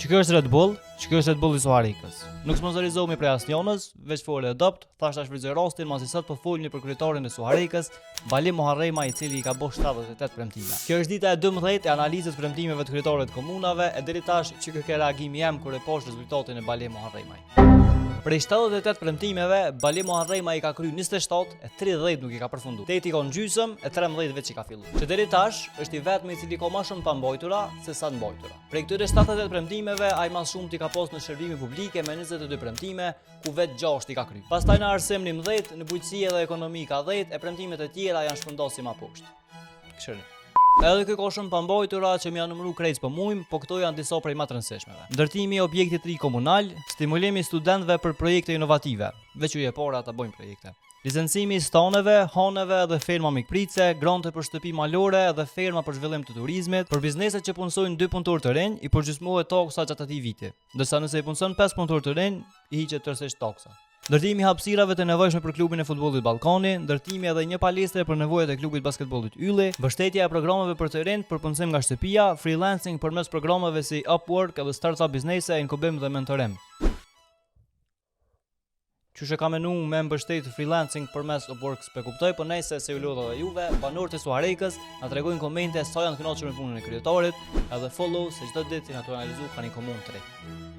që kjo është Red Bull, që kjo është Red Bull i Suarikës. Nuk sponsorizohemi prej asnjënës, veç fole adopt, thash ta shfrytëzoj rostin, masi sot po folni për kryetarin e Suarikës, Bali Muharrema, i cili i ka bosh 78 premtime. Kjo është dita e 12 e analizës premtimeve të kryetarëve të komunave, e deri tash që kjo reagimi jam kur e posh rezultatin e Bali Muharremaj. Prej 78 premtimeve, Bali Muharrema i ka kryer 27 e 30 nuk i ka përfunduar. 8 i ka gjysmë e 13 veç i ka filluar. Që deri tash është i vetmi i cili ka më shumë pambojtura se sa të mbojtura. Prej këtyre 78 premtimeve, ai më shumë ti ka pas në shërbime publike me 22 premtime, ku vetë 6 i ka kryer. Pastaj në arsim 11, në bujqësi dhe ekonomi ka 10 e premtimet e tjera janë shpërndosur si më poshtë. Këshirin. Edhe kjo ka shumë pambojtura që më janë numëruar krejt po muim, po këto janë disa prej më të rëndësishmeve. Ndërtimi i objektit të ri komunal, stimulimi i studentëve për projekte inovative, veç u je para ta bëjmë projekte. Licencimi i staneve, haneve dhe ferma mikprice, grante për shtëpi malore dhe ferma për zhvillim të turizmit, për bizneset që punësojnë 2 punëtorë të rinj, i përgjysmohet taksa gjatë atij viti, ndërsa nëse i punëson 5 punëtorë të rinj, i hiqet tërësisht taksa. Ndërtimi i hapësirave të nevojshme për klubin e futbollit Ballkani, ndërtimi edhe një palestre për nevojat e klubit basketbollit Ylli, mbështetja e programeve për të rinj për punësim nga shtëpia, freelancing përmes programeve si Upwork edhe startup biznese, inkubim dhe mentorim. Qysh e ka menuar me mbështet freelancing përmes Upwork s'e kuptoj, po nejse se ju lodha dhe juve, banorët e Suarikës na tregojnë komente sa janë të kënaqur me punën e kryetarit, edhe follow se çdo ditë na tu analizu kanë një komunë të re.